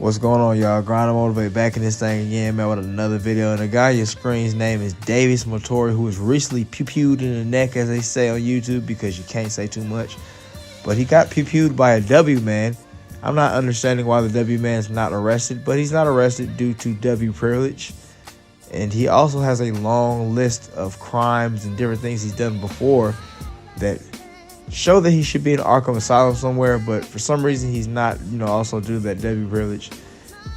What's going on, y'all? Grind and Motivate back in this thing again, man, with another video. And the guy on your screen's name is Davis Moturi, who was recently pew-pewed in the neck, as they say on YouTube, because you can't say too much. But he got pew-pewed by a W man. I'm not understanding why the W man's not arrested, but he's not arrested due to W privilege. And he also has a long list of crimes and different things he's done before that show that he should be in Arkham Asylum somewhere, but for some reason he's not, also due to that W privilege.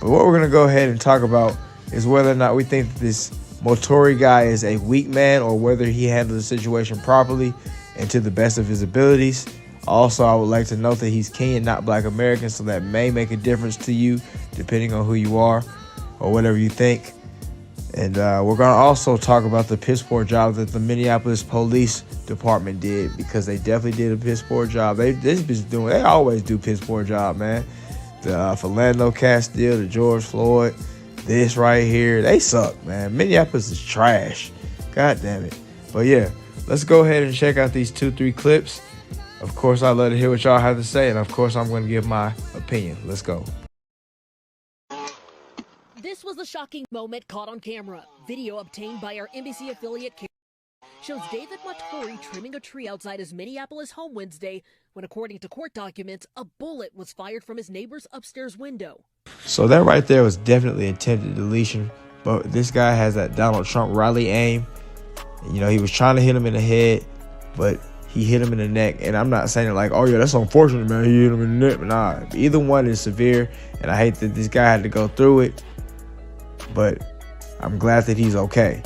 But what we're going to go ahead and talk about is whether or not we think that this Moturi guy is a weak man or whether he handled the situation properly and to the best of his abilities. Also, I would like to note that he's Kenyan, not Black American, so that may make a difference to you depending on who you are or whatever you think. And we're going to also talk about the piss poor job that the Minneapolis Police Department did, because they definitely did a piss poor job. They always do piss poor job, man. The Philando Castile, the George Floyd, this right here, they suck, man. Minneapolis is trash. God damn it. But yeah, let's go ahead and check out these 2-3 clips. Of course, I'd love to hear what y'all have to say, and of course, I'm going to give my opinion. Let's go. This was a shocking moment caught on camera. Video obtained by our NBC affiliate shows David Moturi trimming a tree outside his Minneapolis home Wednesday when, according to court documents, a bullet was fired from his neighbor's upstairs window. So that right there was definitely attempted deletion, but this guy has that Donald Trump rally aim. He was trying to hit him in the head, but he hit him in the neck. And I'm not saying it like, oh yeah, that's unfortunate, man, he hit him in the neck. But nah, either one is severe, and I hate that this guy had to go through it. But I'm glad that he's okay.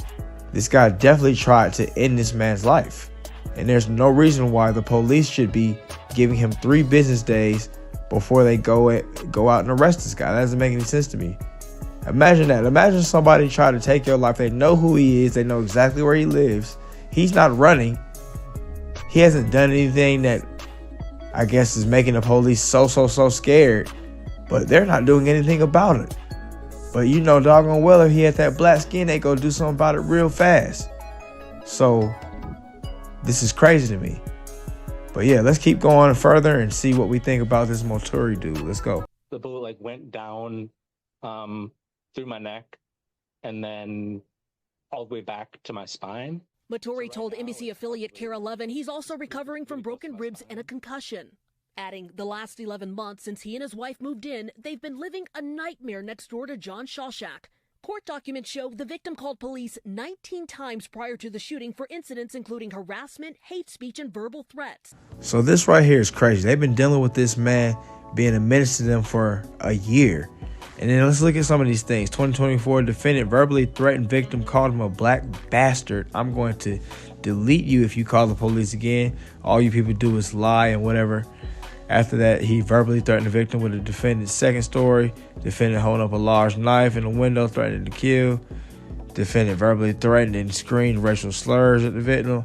This guy definitely tried to end this man's life. And there's no reason why the police should be giving him 3 business days before they go out and arrest this guy. That doesn't make any sense to me. Imagine that. Imagine somebody trying to take your life. They know who he is. They know exactly where he lives. He's not running. He hasn't done anything that I guess is making the police so scared. But they're not doing anything about it. But doggone well, if he had that black skin, they go do something about it real fast. So this is crazy to me. But yeah, let's keep going further and see what we think about this Moturi dude. Let's go. The bullet went down through my neck and then all the way back to my spine. Moturi told NBC affiliate KARE 11 he's also recovering from broken ribs and a concussion. Adding, the last 11 months since he and his wife moved in, they've been living a nightmare next door to John Shawshack. Court documents show the victim called police 19 times prior to the shooting for incidents including harassment, hate speech, and verbal threats. So this right here is crazy. They've been dealing with this man being a menace to them for a year. And then let's look at some of these things. 2024, defendant verbally threatened victim, called him a black bastard. I'm going to delete you if you call the police again. All you people do is lie and whatever. After that, he verbally threatened the victim with the defendant's second story. Defendant holding up a large knife in the window, threatening to kill. Defendant verbally threatened and screamed racial slurs at the victim.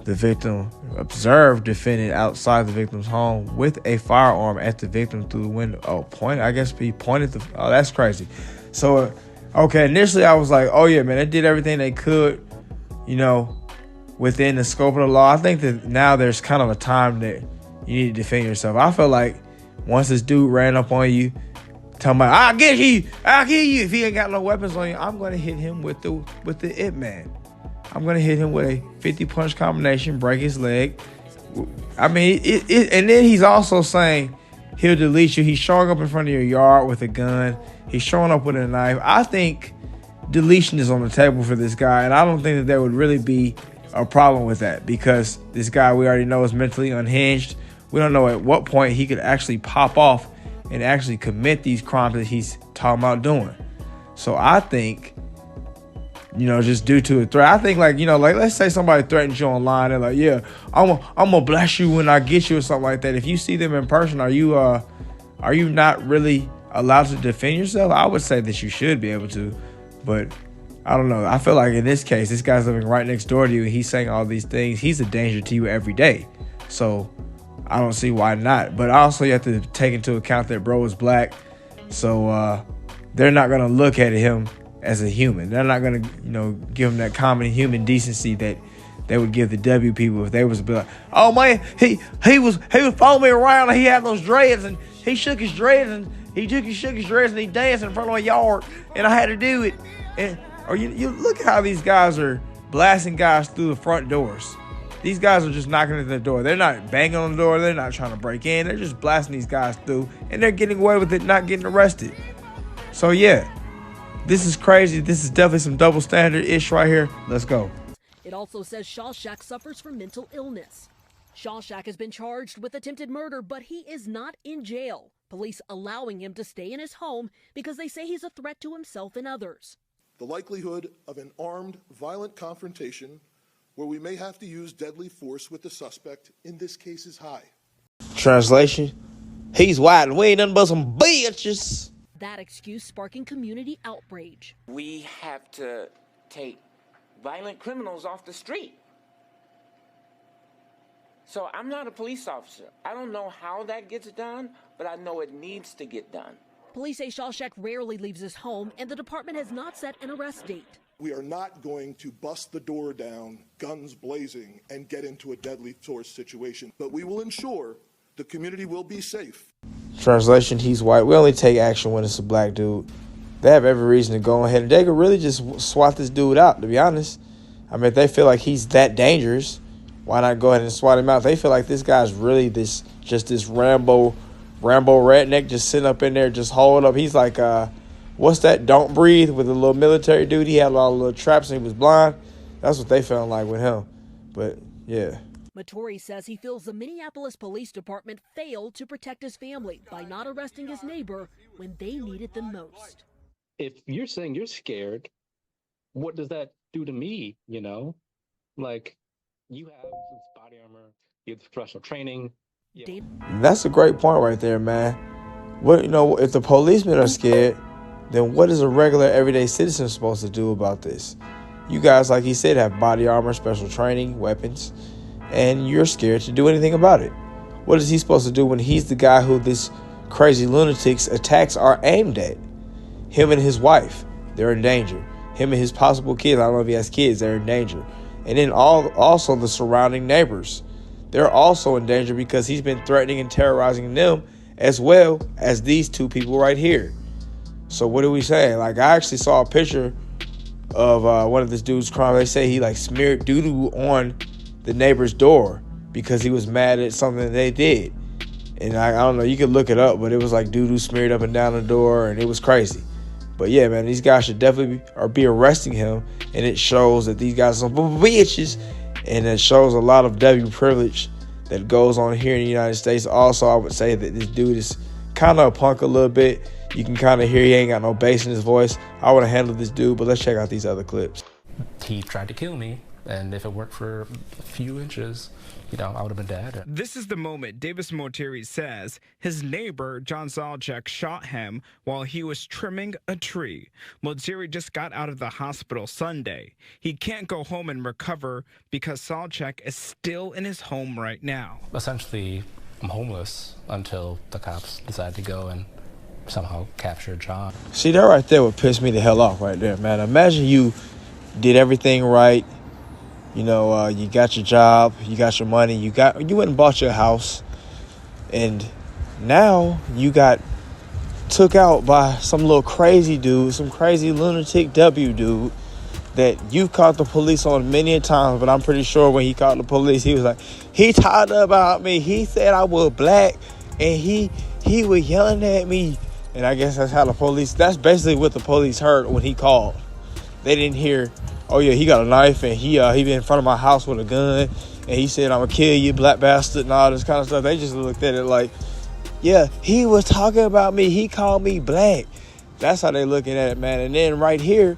The victim observed defendant outside the victim's home with a firearm at the victim through the window. Oh, point. I guess he pointed the. Oh, that's crazy. So, okay, initially I was like, oh yeah, man, they did everything they could, within the scope of the law. I think that now there's kind of a time that you need to defend yourself. I feel like once this dude ran up on you, talking about, I'll kill you if he ain't got no weapons on you, I'm going to hit him with the It Man. I'm going to hit him with a 50-punch combination, break his leg. I mean, and then he's also saying he'll delete you. He's showing up in front of your yard with a gun. He's showing up with a knife. I think deletion is on the table for this guy, and I don't think that there would really be a problem with that, because this guy we already know is mentally unhinged. We don't know at what point he could actually pop off and actually commit these crimes that he's talking about doing. So I think, just due to a threat, I think like let's say somebody threatens you online and like, yeah, I'm gonna blast you when I get you or something like that. If you see them in person, are you not really allowed to defend yourself? I would say that you should be able to, but I don't know. I feel like in this case, this guy's living right next door to you and he's saying all these things. He's a danger to you every day. So I don't see why not. But also you have to take into account that bro is black. So they're not going to look at him as a human. They're not going to, give him that common human decency that they would give the W people if they was be like, oh man, he was following me around and he had those dreads and he shook his dreads and He shook his dress and he danced in front of my yard, and I had to do it. And or you look how these guys are blasting guys through the front doors. These guys are just knocking at the door. They're not banging on the door. They're not trying to break in. They're just blasting these guys through, and they're getting away with it, not getting arrested. So yeah, this is crazy. This is definitely some double standard-ish right here. Let's go. It also says Shawshack suffers from mental illness. Shawshack has been charged with attempted murder, but he is not in jail. Police allowing him to stay in his home because they say he's a threat to himself and others. The likelihood of an armed, violent confrontation where we may have to use deadly force with the suspect in this case is high. Translation: he's white and we ain't nothing but some bitches. That excuse sparking community outrage. We have to take violent criminals off the street. So I'm not a police officer. I don't know how that gets done, but I know it needs to get done. Police say Shawshack rarely leaves his home, and the department has not set an arrest date. We are not going to bust the door down, guns blazing, and get into a deadly force situation, but we will ensure the community will be safe. Translation: he's white. We only take action when it's a black dude. They have every reason to go ahead and they could really just swat this dude out, to be honest. I mean, if they feel like he's that dangerous, why not go ahead and swat him out? They feel like this guy's really this Rambo redneck just sitting up in there just holding up. He's like, what's that? Don't Breathe with a little military dude. He had a lot of little traps and he was blind. That's what they felt like with him. But, yeah. Moturi says he feels the Minneapolis Police Department failed to protect his family by not arresting his neighbor when they needed them most. If you're saying you're scared, what does that do to me? You know, like you have this body armor, you have professional training. That's a great point right there, man. What, if the policemen are scared, then what is a regular everyday citizen supposed to do about this? You guys, like he said, have body armor, special training, weapons, and you're scared to do anything about it. What is he supposed to do when he's the guy who this crazy lunatic's attacks are aimed at? Him and his wife, they're in danger. Him and his possible kids, I don't know if he has kids, they're in danger. And then also the surrounding neighbors. They're also in danger because he's been threatening and terrorizing them as well as these two people right here. So what are we saying? Like, I actually saw a picture of one of this dude's crime. They say he smeared doo-doo on the neighbor's door because he was mad at something that they did. And I don't know, you could look it up, but it was like doo-doo smeared up and down the door, and it was crazy. But yeah, man, these guys should definitely be arresting him, and it shows that these guys are some bitches, and it shows a lot of W privilege that goes on here in the United States. Also, I would say that this dude is kind of a punk a little bit. You can kind of hear he ain't got no bass in his voice. I would have handled this dude, but let's check out these other clips. He tried to kill me, and if it worked for a few inches, I would have been dead. This is the moment Davis Moturi says his neighbor, John Solchek, shot him while he was trimming a tree. Moturi just got out of the hospital Sunday. He can't go home and recover because Solchek is still in his home right now. Essentially, I'm homeless until the cops decide to go and somehow capture John. See, that right there would piss me the hell off right there, man. Imagine you did everything right. You got your job, you got your money, you went and bought your house, and now you got took out by some little crazy dude, some crazy lunatic W dude that you've caught the police on many a times. But I'm pretty sure when he called the police, he was like, he talked about me. He said I was black, and he was yelling at me. And I guess that's how that's basically what the police heard when he called. They didn't hear, oh yeah, he got a knife and he been in front of my house with a gun and he said, I'm gonna kill you, black bastard, and all this kind of stuff. They just looked at it like, yeah, he was talking about me. He called me black. That's how they looking at it, man. And then right here,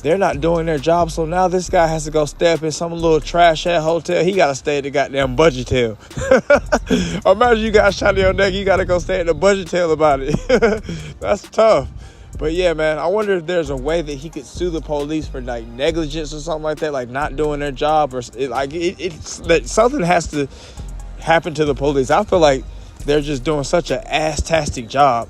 they're not doing their job. So now this guy has to go stay up in some little trash ass hotel. He got to stay at the goddamn Budgetel. Imagine you got shot in your neck. You got to go stay at the Budgetel about it. That's tough. But yeah, man, I wonder if there's a way that he could sue the police for negligence or something like that, like not doing their job, or that something has to happen to the police. I feel like they're just doing such an ass-tastic job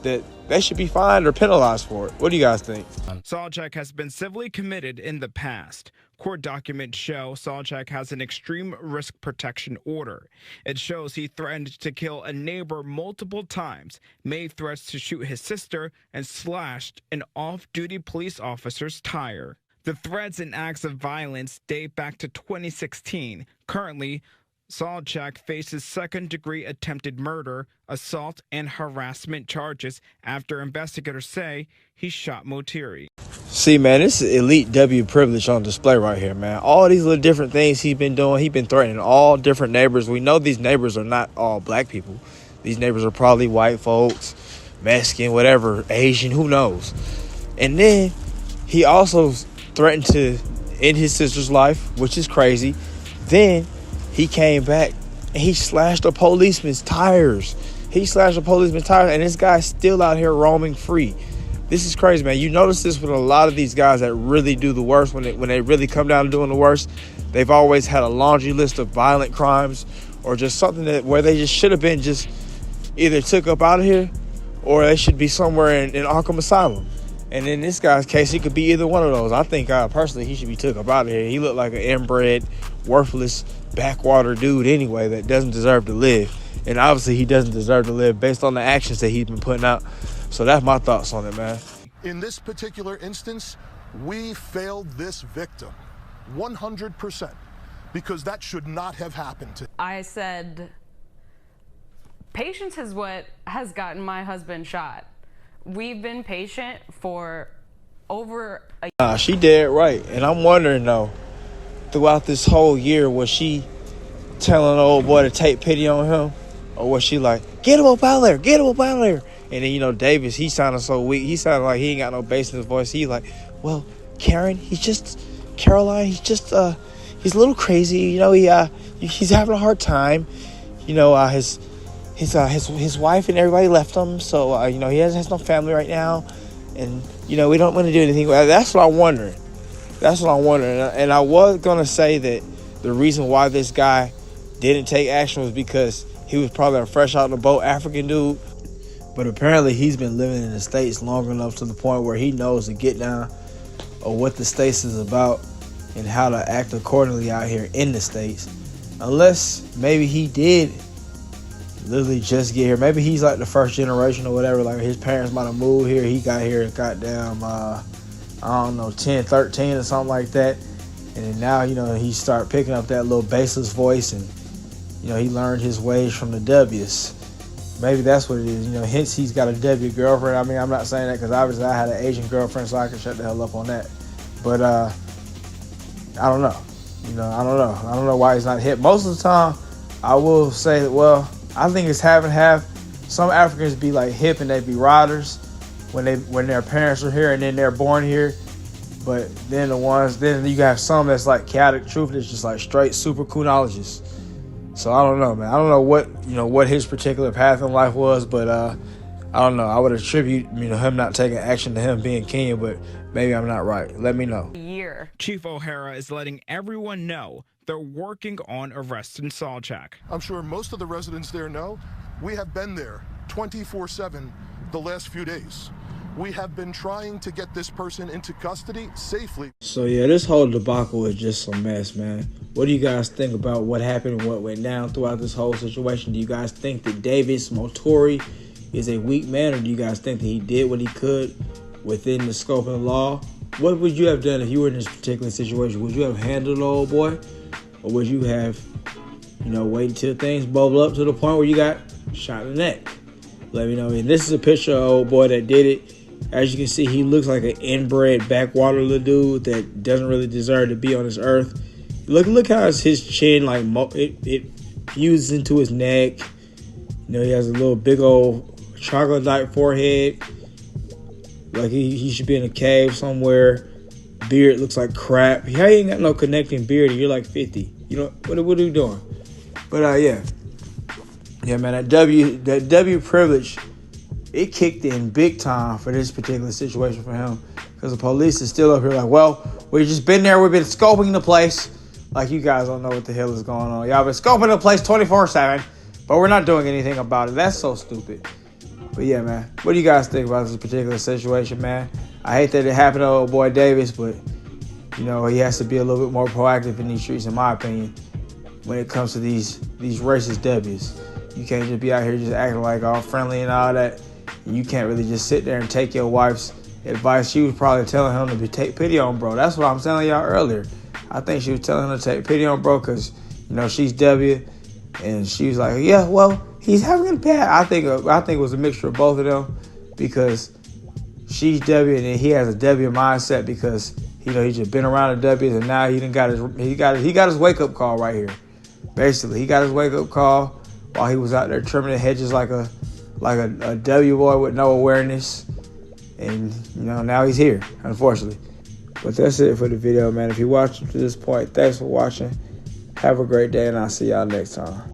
that they should be fined or penalized for it. What do you guys think? Solchek has been civilly committed in the past. Court documents show Salchak has an extreme risk protection order. It shows he threatened to kill a neighbor multiple times, made threats to shoot his sister, and slashed an off-duty police officer's tire. The threats and acts of violence date back to 2016. Currently, Salchak faces second-degree attempted murder, assault, and harassment charges after investigators say he shot Moturi. See, man, this is elite W privilege on display right here, man. All these little different things he's been doing. He's been threatening all different neighbors. We know these neighbors are not all black people. These neighbors are probably white folks, Mexican, whatever, Asian, who knows. And then he also threatened to end his sister's life, which is crazy. Then he came back and he slashed a policeman's tires. And this guy's still out here roaming free. This is crazy, man. You notice this with a lot of these guys that really do the worst. When they really come down to doing the worst, they've always had a laundry list of violent crimes or just something where they just should have been just either took up out of here or they should be somewhere in Arkham Asylum. And in this guy's case, he could be either one of those. I think personally he should be took up out of here. He looked like an inbred, worthless, backwater dude anyway that doesn't deserve to live. And obviously he doesn't deserve to live based on the actions that he's been putting out. So that's my thoughts on it, man. In this particular instance, we failed this victim 100% because that should not have happened to him. I said, patience is what has gotten my husband shot. We've been patient for over a year. She dead right. And I'm wondering, though, throughout this whole year, was she telling the old boy to take pity on him? Or was she like, get him up out there, get him up out there? And then, you know, Davis, he sounded so weak. He sounded like he ain't got no bass in his voice. He like, well, Caroline, he's a little crazy. You know, he's having a hard time. You know, his wife and everybody left him. So, you know, he has no family right now. And, you know, we don't want to do anything. That's what I'm wondering. And I was going to say that the reason why this guy didn't take action was because he was probably a fresh out of the boat African dude. But apparently he's been living in the States long enough to the point where he knows the get down of what the States is about and how to act accordingly out here in the States. Unless maybe he did literally just get here. Maybe he's like the first generation or whatever. Like his parents might have moved here. He got here at goddamn, 10, 13 or something like that. And then now, you know, he started picking up that little baseless voice and, you know, he learned his ways from the W's. Maybe that's what it is. You know, hence he's got a W girlfriend. I mean, I'm not saying that because obviously I had an Asian girlfriend, so I can shut the hell up on that. But I don't know. You know, I don't know why he's not hit. Most of the time, I will say that, well, I think it's half and half. Some Africans be like hip and they be riders when their parents are here and then they're born here. But then you have some that's like chaotic truth that's just like straight super coonologists. So I don't know, man. I don't know what his particular path in life was, but I don't know. I would attribute him not taking action to him being Kenyan, but maybe I'm not right. Let me know. Chief O'Hara is letting everyone know they're working on arresting Salchak. I'm sure most of the residents there know we have been there 24/7 the last few days. We have been trying to get this person into custody safely. So, yeah, this whole debacle is just a mess, man. What do you guys think about what happened and what went down throughout this whole situation? Do you guys think that Davis Moturi is a weak man, or do you guys think that he did what he could within the scope of the law? What would you have done if you were in this particular situation? Would you have handled the old boy, or would you have, wait until things bubble up to the point where you got shot in the neck? Let me know. And this is a picture of old boy that did it. As you can see, he looks like an inbred backwater little dude that doesn't really deserve to be on this earth. Look how his chin, it fuses into his neck. He has a little big old chocolate-like forehead. Like he should be in a cave somewhere. Beard looks like crap. He ain't got no connecting beard. You're like 50. What are you doing? But yeah, man, that W privilege, it kicked in big time for this particular situation for him, because the police is still up here like, well, we've just been there. We've been scoping the place. Like, you guys don't know what the hell is going on. Y'all been scoping the place 24/7, but we're not doing anything about it. That's so stupid. But yeah, man, what do you guys think about this particular situation, man? I hate that it happened to old boy Davis, but you know, he has to be a little bit more proactive in these streets, in my opinion, when it comes to these racist W's. You can't just be out here just acting like all friendly and all that. You can't really just sit there and take your wife's advice. She was probably telling him to take pity on bro. That's what I'm telling y'all earlier. I think she was telling him to take pity on bro because, you know, she's W. And she was like, yeah, well, he's having a bad. I think it was a mixture of both of them because she's W and he has a W mindset because, you know, he's just been around the W's and now he got his wake up call right here. Basically, he got his wake up call while he was out there trimming the hedges like a W boy with no awareness. And, you know, now he's here, unfortunately. But that's it for the video, man. If you watched to this point, thanks for watching. Have a great day, and I'll see y'all next time.